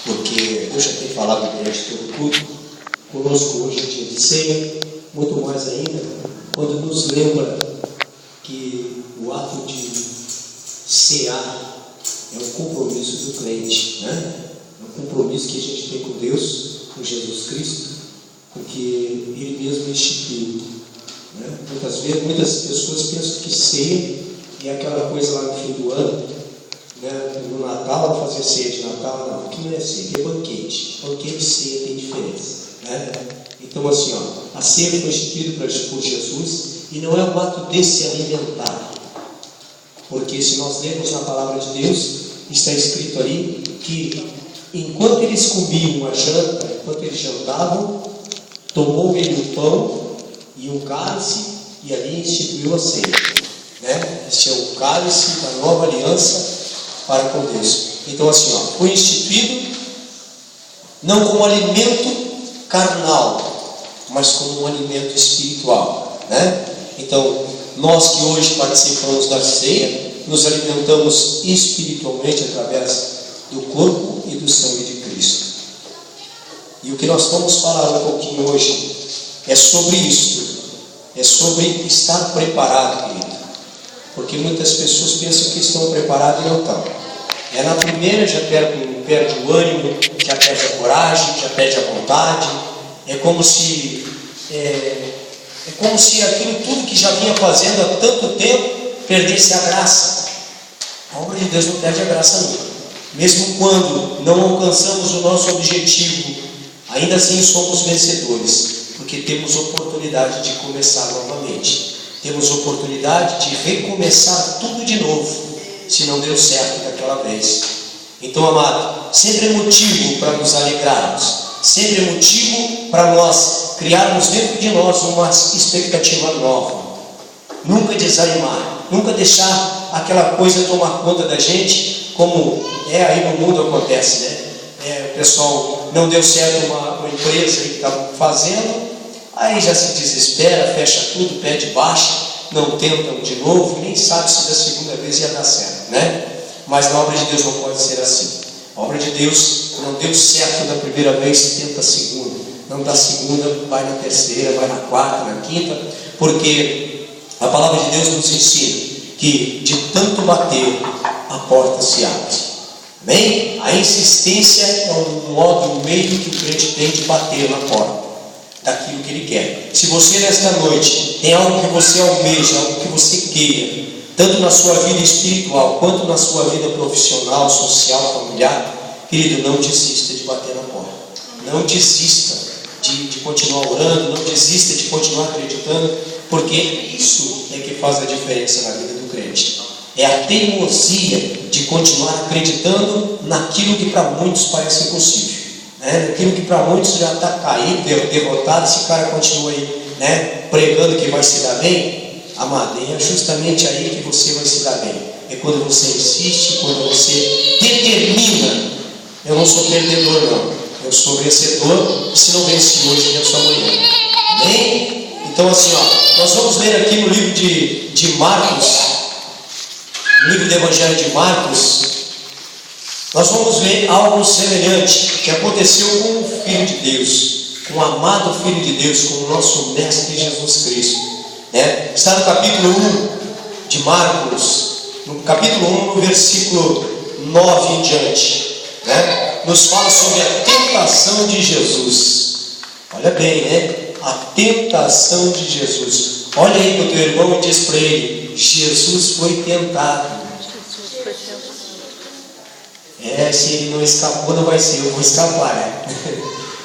porque eu já tenho falado durante todo o culto, conosco hoje é dia de ceia, muito mais ainda, quando nos lembra que o ato de cear é um compromisso do crente, né? É um compromisso que a gente tem com Deus, com Jesus Cristo, porque Ele mesmo instituiu, né? Muitas pessoas pensam que ceia é aquela coisa lá no fim do ano, né? No Natal, fazer ceia de Natal, não, aqui não é ceia, é banquete. Banquete e ceia tem diferença, né? Então assim, a ceia foi instituída por Jesus e não é um ato de se alimentar, porque se nós lermos na palavra de Deus, está escrito ali que enquanto eles comiam a janta, enquanto eles jantavam, tomou ele o pão e um cálice e ali instituiu a ceia, né? Este é o cálice da nova aliança para com Deus. Então assim, foi instituído não como alimento carnal, mas como um alimento espiritual, né? Então nós que hoje participamos da ceia, nos alimentamos espiritualmente através do corpo e do sangue de Cristo. E o que nós vamos falar um pouquinho hoje é sobre isso, é sobre estar preparado, querido. Porque muitas pessoas pensam que estão preparadas e não estão. É na primeira, já perde o ânimo, já perde a coragem, já perde a vontade. É como se aquilo tudo que já vinha fazendo há tanto tempo perdesse a graça. A obra de Deus não perde a graça nunca. Mesmo quando não alcançamos o nosso objetivo, ainda assim somos vencedores, porque temos oportunidade de começar novamente. Temos oportunidade de recomeçar tudo de novo, se não deu certo daquela vez. Então, amado, sempre é motivo para nos alegrarmos, sempre é motivo para nós criarmos dentro de nós uma expectativa nova. Nunca desanimar, nunca deixar aquela coisa tomar conta da gente, como aí no mundo acontece, né? O pessoal não deu certo uma empresa que está fazendo, aí já se desespera, fecha tudo, pede baixa, não tentam de novo, nem sabe se da segunda vez ia dar certo, né? Mas na obra de Deus não pode ser assim. A obra de Deus não deu certo da primeira vez, tenta a segunda. Não da segunda, vai na terceira, vai na quarta, na quinta, porque a palavra de Deus nos ensina que de tanto bater, a porta se abre. Amém? A insistência é um modo, um meio que o crente tem de bater na porta daquilo que ele quer. Se você nesta noite tem algo que você almeja, algo que você queira, tanto na sua vida espiritual quanto na sua vida profissional, social, familiar, querido, não desista de bater na porta. Não desista de continuar orando, não desista de continuar acreditando, porque isso é que faz a diferença na vida do crente. É a teimosia de continuar acreditando naquilo que para muitos parece impossível, né? Naquilo que para muitos já está caído, derrotado. Esse cara continua aí, né, pregando que vai se dar bem. Amado, é justamente aí que você vai se dar bem. É quando você insiste, quando você determina. Eu não sou perdedor, não. Eu sou vencedor. Se não vence hoje, venço amanhã. Amém? Então assim, nós vamos ler aqui no livro de Marcos, no livro do Evangelho de Marcos, nós vamos ver algo semelhante que aconteceu com o Filho de Deus, com o amado Filho de Deus, com o nosso Mestre Jesus Cristo, né? Está no capítulo 1 de Marcos, no capítulo 1, no versículo 9 em diante, né? Nos fala sobre a tentação de Jesus. Olha bem, né? A tentação de Jesus. Olha aí para o teu irmão e diz para ele: Jesus foi tentado. Se ele não escapou, não vai ser, eu vou escapar, né?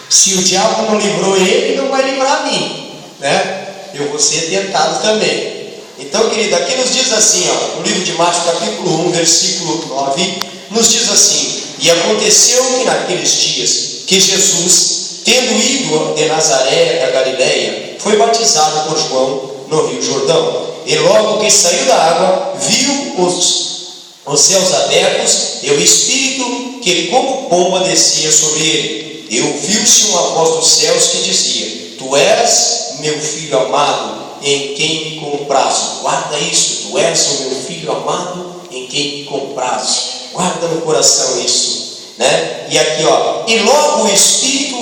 Se o diabo não livrou ele, não vai livrar a mim, né? Eu vou ser tentado também. Então, querido, aqui nos diz assim, no livro de Marcos, capítulo 1, versículo 9, nos diz assim: e aconteceu que naqueles dias que Jesus, tendo ido de Nazaré da Galileia, foi batizado por João no rio Jordão. E logo que saiu da água, viu os céus abertos e o Espírito que como pomba descia sobre ele. E ouviu-se uma voz dos céus que dizia: Tu és meu filho amado, em quem me comprazo. Guarda isso: Tu és o meu filho amado, em quem me comprazo. Guarda no coração isso. né? E aqui, ó, e logo o Espírito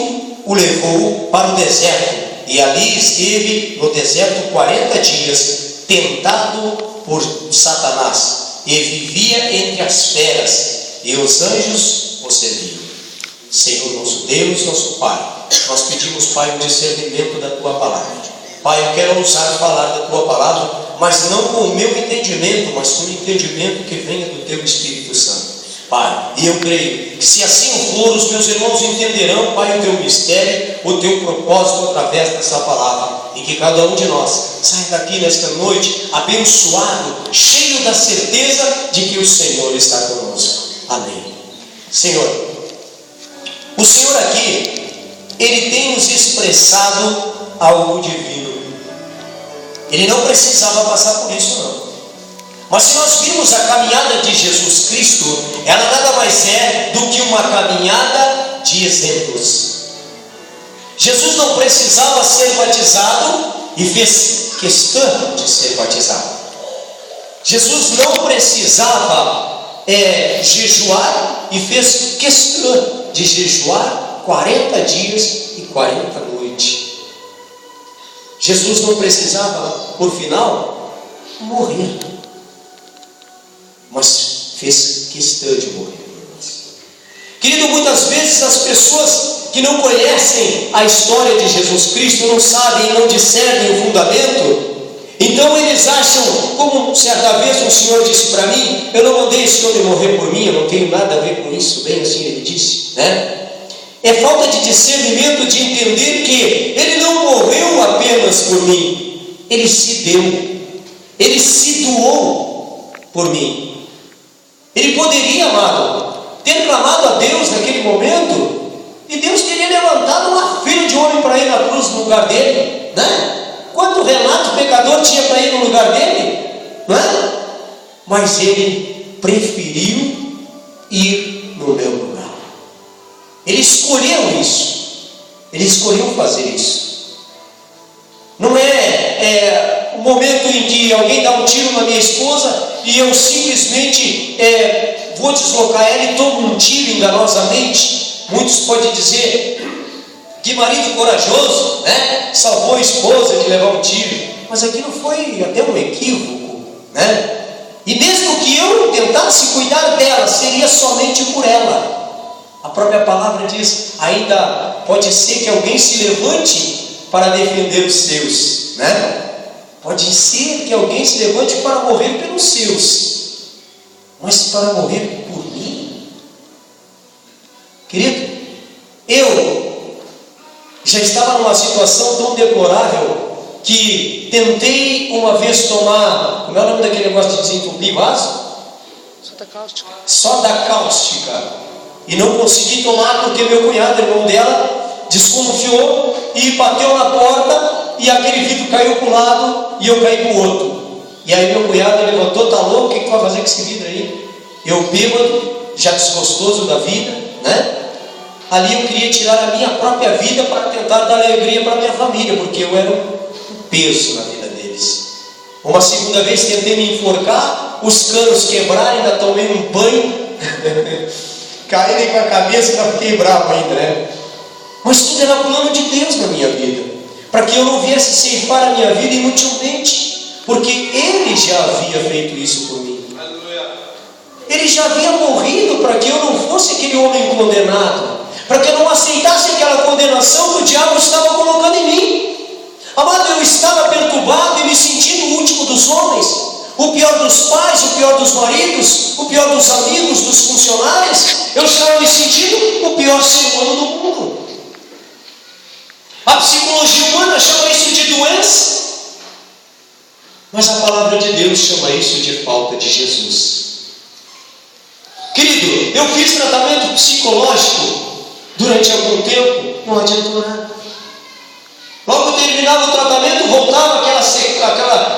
o levou para o deserto, e ali esteve no deserto 40 dias, tentado por Satanás, e vivia entre as feras, e os anjos o serviam. Senhor nosso Deus, nosso Pai, nós pedimos, Pai, o discernimento da Tua palavra. Pai, eu quero ousar falar da Tua palavra, mas não com o meu entendimento, mas com o entendimento que venha do Teu Espírito Santo. Pai, e eu creio que se assim for, os meus irmãos entenderão, Pai, o Teu mistério, o Teu propósito através dessa palavra, e que cada um de nós saia daqui nesta noite abençoado, cheio da certeza de que o Senhor está conosco. Amém. Senhor, o Senhor aqui, Ele tem nos expressado algo divino. Ele não precisava passar por isso, não. Mas se nós vimos a caminhada de Jesus Cristo, ela nada mais é do que uma caminhada de exemplos. Jesus não precisava ser batizado e fez questão de ser batizado. Jesus não precisava jejuar e fez questão de jejuar 40 dias e 40 noites. Jesus não precisava, por final, morrer, mas fez questão de morrer. Querido, muitas vezes as pessoas que não conhecem a história de Jesus Cristo, não sabem, não discernem o fundamento, então eles acham, como certa vez um senhor disse para mim, eu não mandei esse homem morrer por mim, eu não tenho nada a ver com isso, bem assim ele disse, né? É falta de discernimento de entender que ele não morreu apenas por mim, ele se deu, ele se doou por mim. Ele poderia, amado, ter clamado a Deus naquele momento, e Deus teria levantado uma filha de homem para ir na cruz no lugar dele, né? Quanto Renato, pecador, tinha para ir no lugar dele, não é? Mas ele preferiu ir no meu lugar. Ele escolheu isso. Ele escolheu fazer isso. Não é o momento em que alguém dá um tiro na minha esposa e eu simplesmente vou deslocar ela e tomo um tiro enganosamente. Muitos podem dizer: que marido corajoso, né? Salvou a esposa de levar um tiro. Mas aquilo foi até um equívoco, né? E mesmo que eu tentasse cuidar dela, seria somente por ela. A própria palavra diz: ainda pode ser que alguém se levante para defender os seus, né? Pode ser que alguém se levante para morrer pelos seus, mas para morrer por mim? Querido, eu já estava numa situação tão deplorável que tentei uma vez tomar, como é o nome daquele negócio de desentupir vaso? Soda cáustica. E não consegui tomar porque meu cunhado, irmão dela, desconfiou e bateu na porta e aquele vidro caiu para um lado e eu caí para o outro. E aí meu cunhado levantou: tá louco, o que tu vai fazer com esse vidro aí? Eu bêbado, já desgostoso da vida, né? Ali eu queria tirar a minha própria vida para tentar dar alegria para a minha família, porque eu era um peso na vida deles. Uma segunda vez tentei me enforcar, os canos quebraram, ainda tomei um banho, caí com a cabeça e ainda fiquei bravo ainda, né? Mas tudo era plano de Deus na minha vida, para que eu não viesse ceifar a minha vida inutilmente, porque Ele já havia feito isso por mim. Ele já havia morrido para que eu não fosse aquele homem condenado, para que eu não aceitasse aquela condenação que o diabo estava colocando em mim. Amado, eu estava perturbado e me sentindo o último dos homens, o pior dos pais, o pior dos maridos, o pior dos amigos, dos funcionários. Eu estava me sentindo o pior ser humano do mundo. A psicologia humana chama isso de doença, mas a palavra de Deus chama isso de falta de Jesus. Querido, eu fiz tratamento psicológico durante algum tempo, não adiantou nada. Logo terminava o tratamento, voltava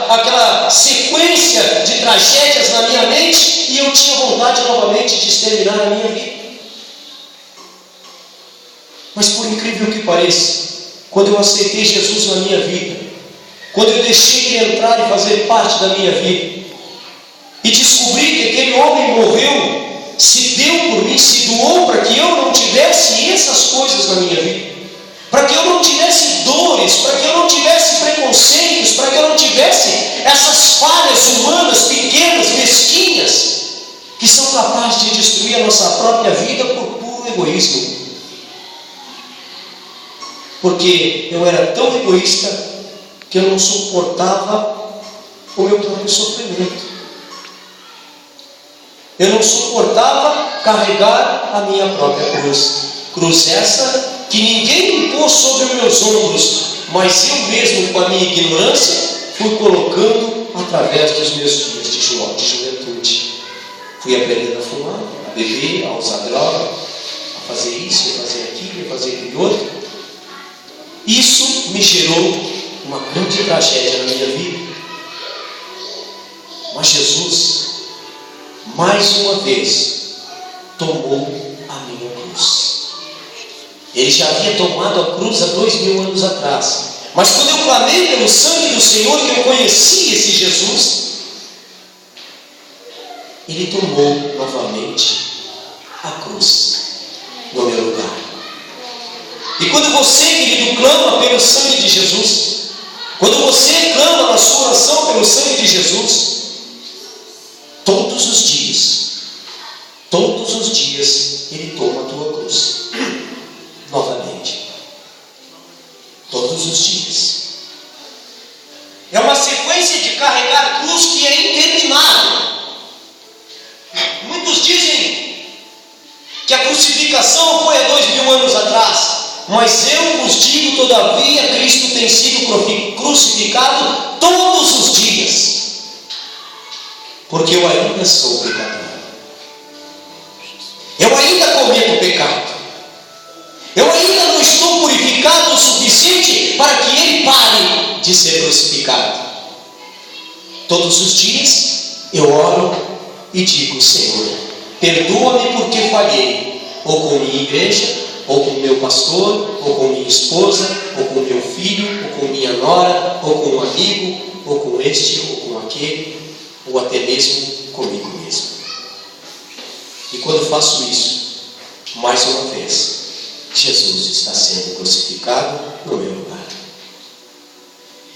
aquela sequência de tragédias na minha mente, e eu tinha vontade novamente de exterminar a minha vida. Mas por incrível que pareça, quando eu aceitei Jesus na minha vida, quando eu deixei Ele entrar e fazer parte da minha vida, e descobri que aquele homem morreu se deu por mim, se doou para que eu não tivesse essas coisas na minha vida, para que eu não tivesse dores, para que eu não tivesse preconceitos, para que eu não tivesse essas falhas humanas, pequenas, mesquinhas, que são capazes de destruir a nossa própria vida por puro egoísmo. Porque eu era tão egoísta que eu não suportava o meu próprio sofrimento. Eu não suportava carregar a minha própria cruz. Cruz essa que ninguém impôs sobre os meus ombros, mas eu mesmo, com a minha ignorância, fui colocando através dos meus dias de juventude. Fui aprendendo a fumar, a beber, a usar droga, a fazer isso, a fazer aquilo, a fazer aquilo outro. Isso me gerou uma grande tragédia na minha vida. Mas Jesus, mais uma vez, tomou a minha cruz. Ele já havia tomado a cruz há 2000 anos atrás. Mas quando eu clamei pelo sangue do Senhor, que eu conheci esse Jesus, Ele tomou novamente a cruz no meu lugar. E quando você, querido, clama pelo sangue de Jesus, quando você clama na sua oração pelo sangue de Jesus, todos os dias, Ele toma a tua cruz novamente. Todos os dias. É uma sequência de carregar cruz que é interminável. Muitos dizem que a crucificação foi há 2000 anos atrás, mas eu vos digo, todavia, Cristo tem sido crucificado todos os dias, porque eu ainda sou pecador. Eu ainda cometo pecado. Eu ainda não estou purificado o suficiente para que Ele pare de ser crucificado. Todos os dias eu oro e digo: Senhor, perdoa-me porque falhei, ou com minha igreja, ou com meu pastor, ou com minha esposa, ou com meu filho, ou com minha nora, ou com um amigo, ou com este, ou com aquele, ou até mesmo comigo mesmo. E quando faço isso, mais uma vez, Jesus está sendo crucificado no meu lugar.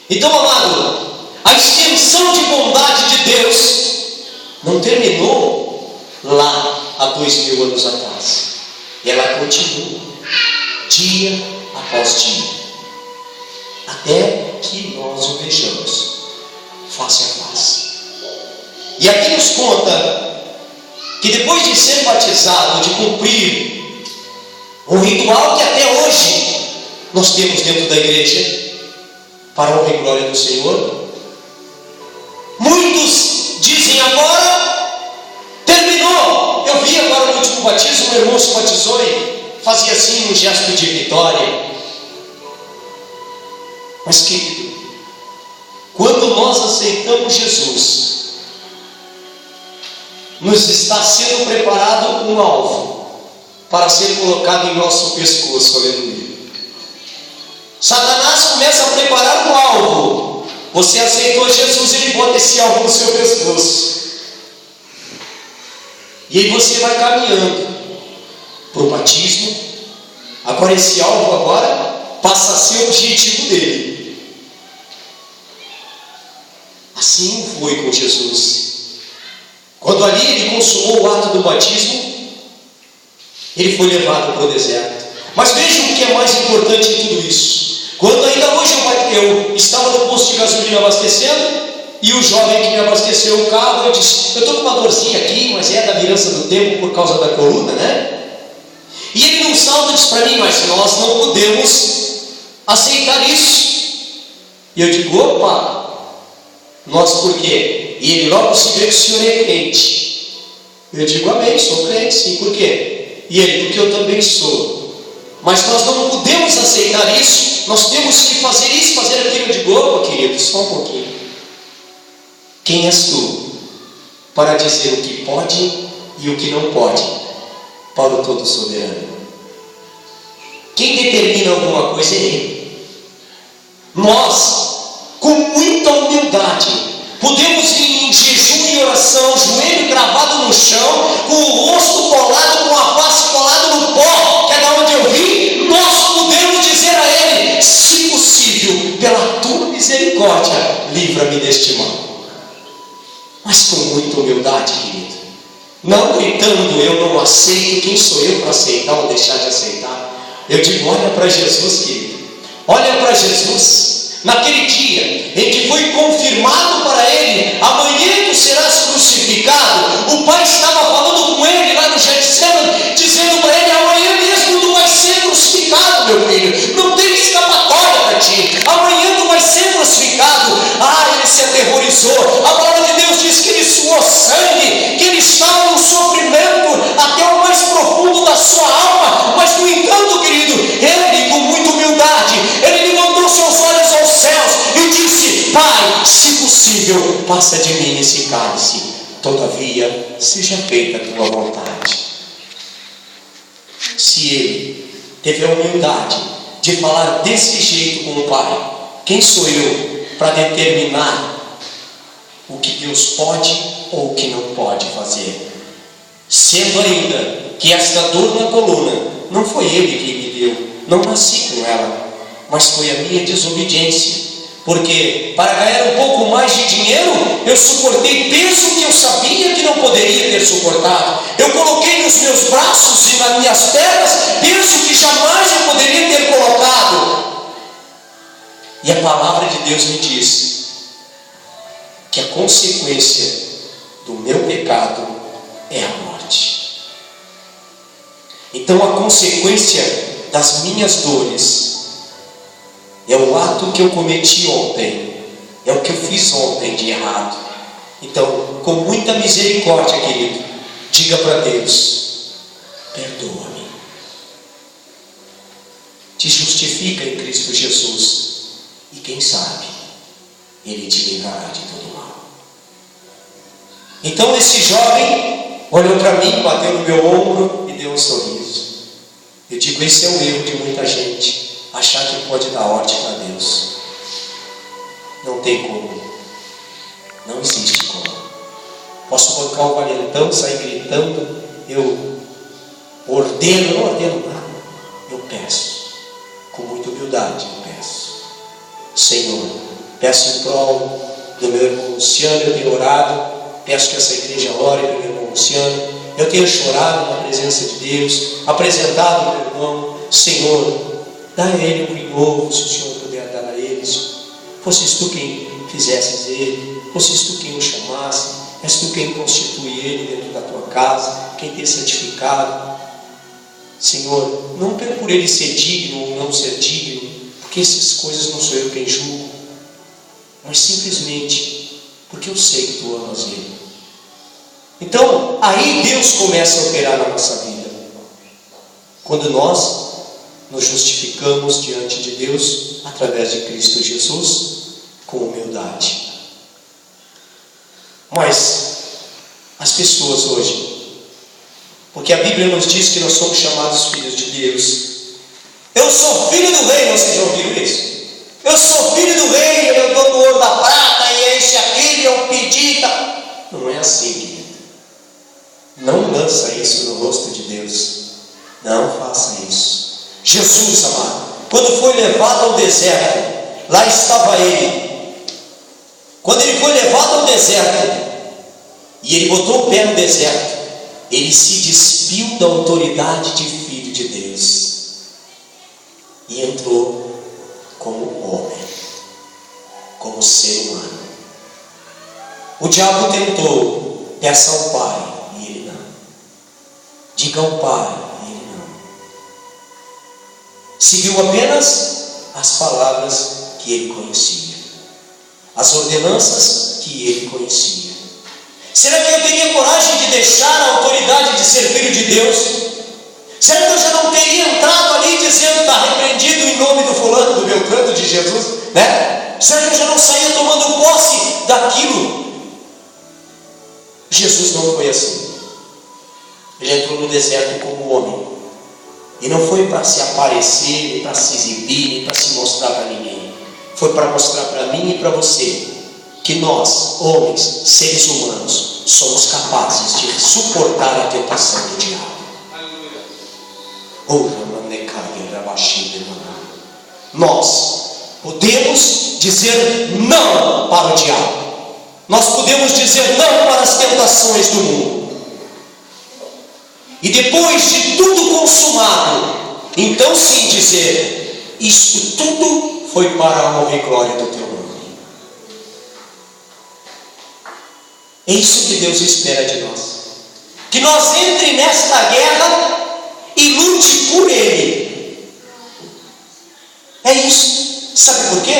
Então, amado, a extensão de bondade de Deus não terminou lá há 2000 anos atrás. Ela continua, dia após dia, até que nós o vejamos face a face. E aqui nos conta que depois de ser batizado, de cumprir um ritual que até hoje nós temos dentro da igreja, para a honra e glória do Senhor, muitos dizem agora, terminou. Eu vi agora no último batismo, um irmão se batizou e fazia assim um gesto de vitória. Mas querido, quando nós aceitamos Jesus, nos está sendo preparado um alvo para ser colocado em nosso pescoço, aleluia. Satanás começa a preparar um alvo. Você aceitou Jesus, ele bota esse alvo no seu pescoço. E aí você vai caminhando para o batismo. Agora esse alvo agora passa a ser o objetivo dele. Assim foi com Jesus. Quando ali ele consumou o ato do batismo, ele foi levado para o deserto. Mas vejam o que é mais importante em tudo isso. Quando ainda hoje eu estava no posto de gasolina abastecendo, e o jovem que me abasteceu o carro, eu disse: eu estou com uma dorzinha aqui, mas é da virança do tempo por causa da coluna, né? E ele num salto disse para mim: mas nós não podemos aceitar isso. E eu digo: opa, nós por quê? E ele logo se vê que o senhor é crente. Eu digo: amém, sou crente, sim. Por quê? E ele: porque eu também sou. Mas nós não podemos aceitar isso. Nós temos que fazer isso, fazer aquilo. Eu digo: opa, querido, só um pouquinho. Quem és tu para dizer o que pode e o que não pode para o Todo Soberano? Quem determina alguma coisa é Ele. Nós, com muita humildade, podemos vir em em jejum e oração, joelho cravado no chão, com o rosto colado, com a face colado no pó, que é da onde eu vim, nós podemos dizer a Ele: se possível, pela tua misericórdia, livra-me deste mal. Mas com muita humildade, querido, não gritando: eu não aceito, quem sou eu para aceitar ou deixar de aceitar? Eu digo: olha para Jesus, querido, olha para Jesus. Naquele dia em que foi confirmado para ele: amanhã tu serás crucificado, o Pai estava falando com ele lá no Getsemane, dizendo para ele: amanhã mesmo tu vais ser crucificado, meu filho, não tem escapatória para ti, amanhã tu vais ser crucificado. Ele se aterrorizou. A palavra de Deus diz que ele suou sangue, que ele estava no sofrimento até o mais profundo da sua alma, mas no entanto, querido, ele, com muita humildade, ele levantou seus olhos aos céus e disse: Pai, se possível, passa de mim esse cálice, todavia seja feita a tua vontade. Se ele teve a humildade de falar desse jeito com o Pai, quem sou eu para determinar o que Deus pode ou o que não pode fazer? Sendo ainda que esta dor na coluna não foi Ele que me deu, não nasci com ela, mas foi a minha desobediência, porque para ganhar um pouco mais de dinheiro, eu suportei peso que eu sabia que não poderia ter suportado, eu coloquei nos meus braços e nas minhas pernas peso que jamais eu poderia ter colocado. E a palavra de Deus me diz que a consequência do meu pecado é a morte. Então a consequência das minhas dores é o ato que eu cometi ontem, é o que eu fiz ontem de errado. Então, com muita misericórdia, querido, diga para Deus: perdoa-me. Te justifica em Cristo Jesus, e quem sabe Ele te livrará de todo mal. Então esse jovem olhou para mim, bateu no meu ombro e deu um sorriso. Eu digo: esse é o erro de muita gente, achar que pode dar ordem para Deus. Não tem como, não existe como. Posso bancar o valentão, sair gritando, eu ordeno, não ordeno nada, eu peço, com muita humildade eu peço: Senhor, peço em prol do meu irmão Luciano, eu tenho orado, peço que essa igreja ore pelo meu irmão Luciano, eu tenho chorado na presença de Deus, apresentado ao meu irmão. Senhor, dá a ele um vinho novo, se o Senhor puder dar a eles. Fosses tu quem fizesses ele, fosses tu quem o chamasse, és tu quem constitui ele dentro da tua casa, quem tem santificado. Senhor, não por ele ser digno ou não ser digno, porque essas coisas não sou eu quem julgo, mas simplesmente porque eu sei que tu amas ele. Então, aí Deus começa a operar na nossa vida, quando nós nos justificamos diante de Deus através de Cristo Jesus, com humildade. Mas as pessoas hoje, porque a Bíblia nos diz que nós somos chamados filhos de Deus. Eu sou filho do rei, vocês já ouviram isso? Eu sou filho do rei, ele é o dono do ouro da prata, e é esse aquele, é o pedita. Não é assim, querido. Não lança isso no rosto de Deus. Não faça isso. Jesus, amado, quando foi levado ao deserto, lá estava ele. Quando ele foi levado ao deserto, e ele botou o pé no deserto, ele se despiu da autoridade de filho de Deus e entrou como homem, como ser humano. O diabo tentou: peça ao Pai, e ele não. Diga ao Pai, e ele não. Seguiu apenas as palavras que ele conhecia, as ordenanças que ele conhecia. Será que eu teria coragem de deixar a autoridade de ser filho de Deus? Será que eu já não teria entrado ali dizendo: está repreendido em nome do fulano, do Beltrano, de Jesus, né? Será que eu já não saía tomando posse daquilo? Jesus não foi assim. Ele entrou no deserto como homem, e não foi para se aparecer, nem para se exibir, nem para se mostrar para ninguém. Foi para mostrar para mim e para você que nós, homens, seres humanos, somos capazes de suportar a tentação do diabo. Nós podemos dizer não para o diabo. Nós podemos dizer não para as tentações do mundo. E depois de tudo consumado, então sim dizer: isto tudo foi para a honra e glória do teu nome. É isso que Deus espera de nós. Que nós entre nesta guerra e lute por Ele. É isso. Sabe por quê?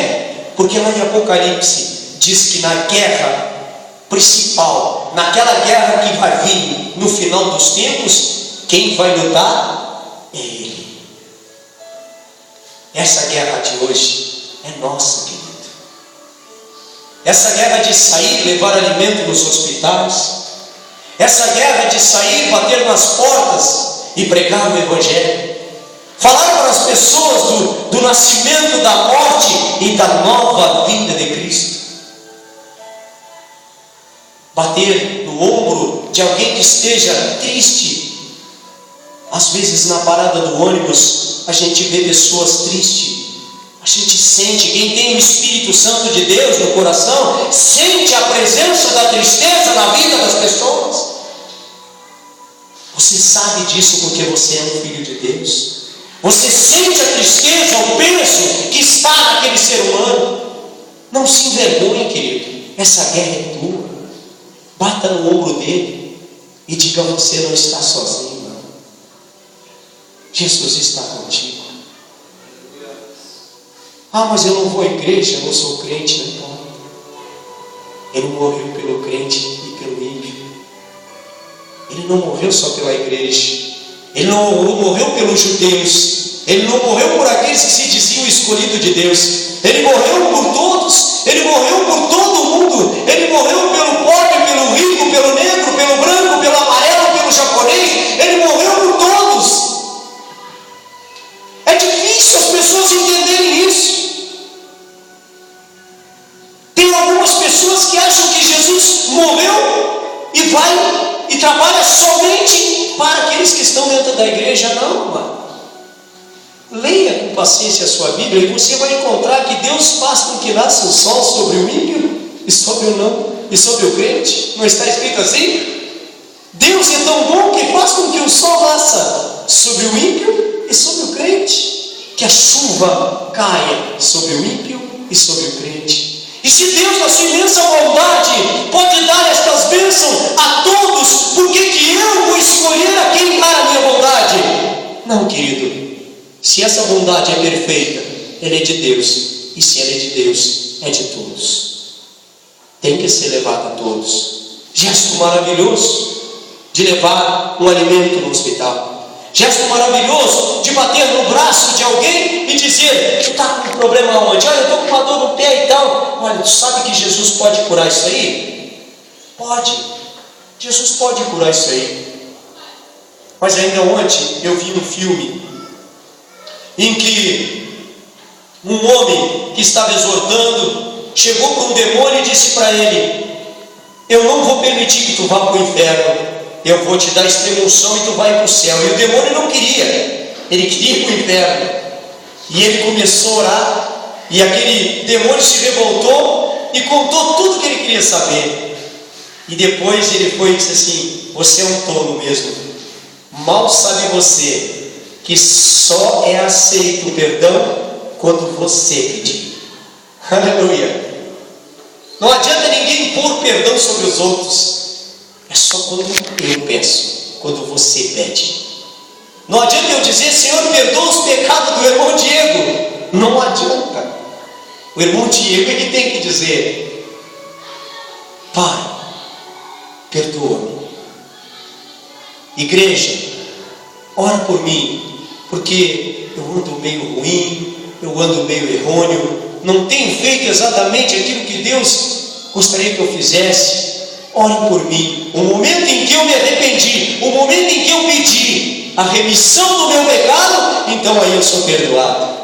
Porque lá em Apocalipse diz que na guerra principal, naquela guerra que vai vir no final dos tempos, quem vai lutar é Ele. Essa guerra de hoje é nossa, querido. Essa guerra de sair, levar alimento nos hospitais, essa guerra de sair, bater nas portas e pregar o Evangelho, falar para as pessoas do nascimento, da morte e da nova vinda de Cristo. Bater no ombro de alguém que esteja triste. Às vezes na parada do ônibus a gente vê pessoas tristes. A gente sente, quem tem o Espírito Santo de Deus no coração, sente a presença da tristeza na vida das pessoas. Você sabe disso porque você é um filho de Deus. Você sente a tristeza, o peso que está naquele ser humano. Não se envergonhe, querido. Essa guerra é tua. Bata no ombro dele e diga: você não está sozinho, não. Jesus está contigo. Ah, mas eu não vou à igreja, eu não sou crente, não importa. Ele morreu pelo crente e pelo ímpio. Ele não morreu só pela igreja. Ele não morreu pelos judeus. Ele não morreu por aqueles que se diziam escolhido de Deus. Ele morreu por todos. Ele morreu por todo mundo. Ele morreu pelo pobre, pelo rico, pelo negro, pelo branco, pelo amarelo, pelo japonês. Ele morreu por todos. É difícil as pessoas entenderem isso. Tem algumas pessoas que acham que Jesus morreu e vai e trabalha somente para aqueles que estão dentro da igreja. Não, mano. Leia com paciência a sua Bíblia e você vai encontrar que Deus faz com que nasça o sol sobre o ímpio e sobre o não, e sobre o crente. Não está escrito assim? Deus é tão bom que faz com que o sol nasça sobre o ímpio e sobre o crente, que a chuva caia sobre o ímpio e sobre o crente. E se Deus, na sua imensa bondade, pode dar estas bênçãos a todos, por que eu vou escolher a quem dar a minha bondade? Não, querido. Se essa bondade é perfeita, ela é de Deus. E se ela é de Deus, é de todos. Tem que ser levada a todos. Gesto maravilhoso de levar um alimento no hospital. Gesto maravilhoso de bater no braço de alguém e dizer: tu está com um problema onde? Olha, eu estou com uma dor no pé e tal. Olha, tu sabe que Jesus pode curar isso aí? Pode. Jesus pode curar isso aí. Mas ainda ontem eu vi um filme em que um homem que estava exortando chegou para um demônio e disse para ele: eu não vou permitir que tu vá para o inferno. Eu vou te dar extrema-unção e tu vai para o céu. E o demônio não queria. Ele queria ir para o inferno. E ele começou a orar. E aquele demônio se revoltou e contou tudo que ele queria saber. E depois ele foi e disse assim: você é um tolo mesmo. Mal sabe você que só é aceito o perdão quando você pedir. Aleluia. Não adianta ninguém impor perdão sobre os outros. É só quando eu peço, quando você pede. Não adianta eu dizer: Senhor, perdoa os pecados do irmão Diego. Não adianta. O irmão Diego, ele tem que dizer: Pai, perdoa-me. Igreja, ora por mim, porque eu ando meio ruim, eu ando meio errôneo, não tenho feito exatamente aquilo que Deus gostaria que eu fizesse. Ore por mim. O momento em que eu me arrependi, o momento em que eu pedi a remissão do meu pecado, então aí eu sou perdoado.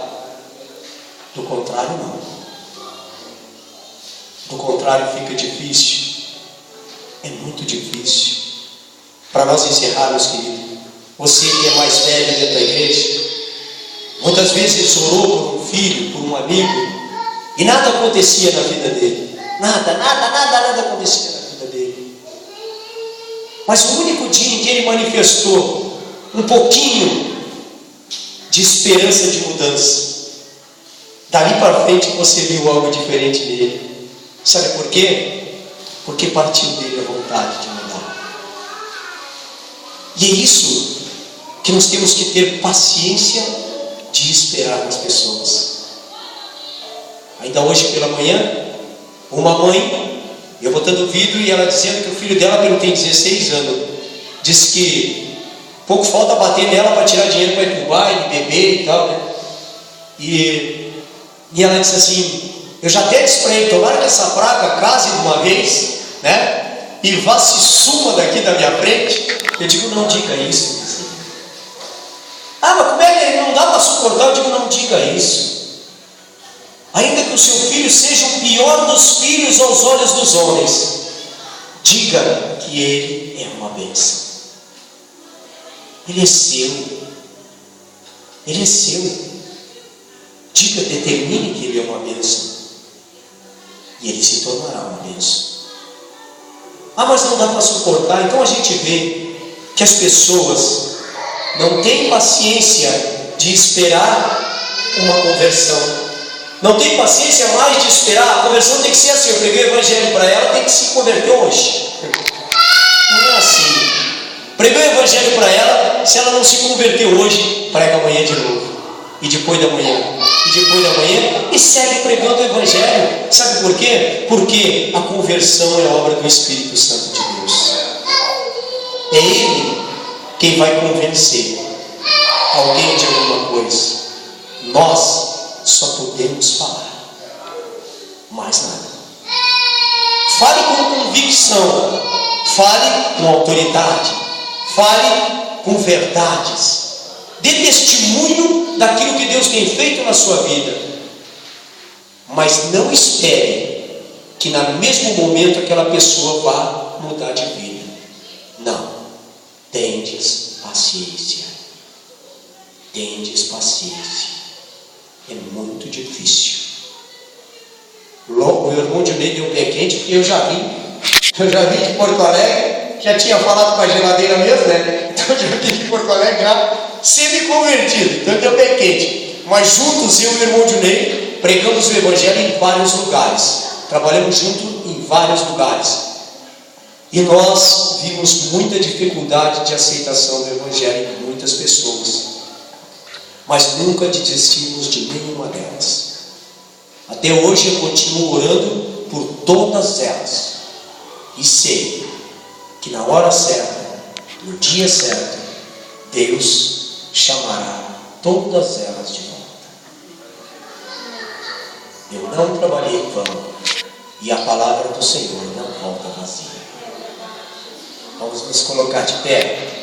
Do contrário, não. Do contrário, fica difícil. É muito difícil. Para nós encerrarmos, querido, você que é mais velho dentro da igreja, muitas vezes orou por um filho, por um amigo, e nada acontecia na vida dele. Nada acontecia na vida dele. Mas o único dia em que ele manifestou um pouquinho de esperança de mudança, dali para frente você viu algo diferente nele. Sabe por quê? Porque partiu dele a vontade de mudar. E é isso que nós temos que ter paciência de esperar nas pessoas. Ainda hoje pela manhã, uma mãe, eu botando vidro e ela dizendo que o filho dela, que tem 16 anos, disse que pouco falta bater nela para tirar dinheiro para ir para o baile, beber e tal, né? E ela disse assim: eu já até disse para ele, tomara que essa praga case de uma vez, né? E vá se suma daqui da minha frente. Eu digo, não diga isso. Ah, mas como é que não dá para suportar? Eu digo, não diga isso. Ainda que o seu filho seja o pior dos filhos aos olhos dos homens, diga que ele é uma bênção. Ele é seu. Ele é seu. Diga, determine que ele é uma bênção. E ele se tornará uma bênção. Ah, mas não dá para suportar. Então a gente vê que as pessoas não têm paciência de esperar uma conversão. Não tem paciência mais de esperar. A conversão tem que ser assim. Eu preguei o evangelho para ela, tem que se converter hoje. Não é assim. Preguei o evangelho para ela, se ela não se converter hoje, prega amanhã de novo. E depois da manhã. E depois da manhã. E segue pregando o evangelho. Sabe por quê? Porque a conversão é obra do Espírito Santo de Deus. É Ele quem vai convencer alguém de alguma coisa. Nós só podemos falar, mais nada. Fale com convicção, fale com autoridade, fale com verdades, dê testemunho daquilo que Deus tem feito na sua vida, mas não espere que no mesmo momento aquela pessoa vá mudar de vida. Não, tendes paciência, tendes paciência. É muito difícil. Logo, o irmão de Ney deu pé quente, porque eu já vi de Porto Alegre, já tinha falado com a geladeira mesmo, né? Então eu já vi de Porto Alegre já semi-convertido, então deu pé quente. Mas juntos, eu e o irmão de Ney pregamos o evangelho em vários lugares, trabalhamos juntos em vários lugares, e nós vimos muita dificuldade de aceitação do evangelho de muitas pessoas. Mas nunca desistimos de nenhuma delas. Até hoje eu continuo orando por todas elas. E sei que na hora certa, no dia certo, Deus chamará todas elas de volta. Eu não trabalhei em vão, e a palavra do Senhor não volta vazia. Vamos nos colocar de pé.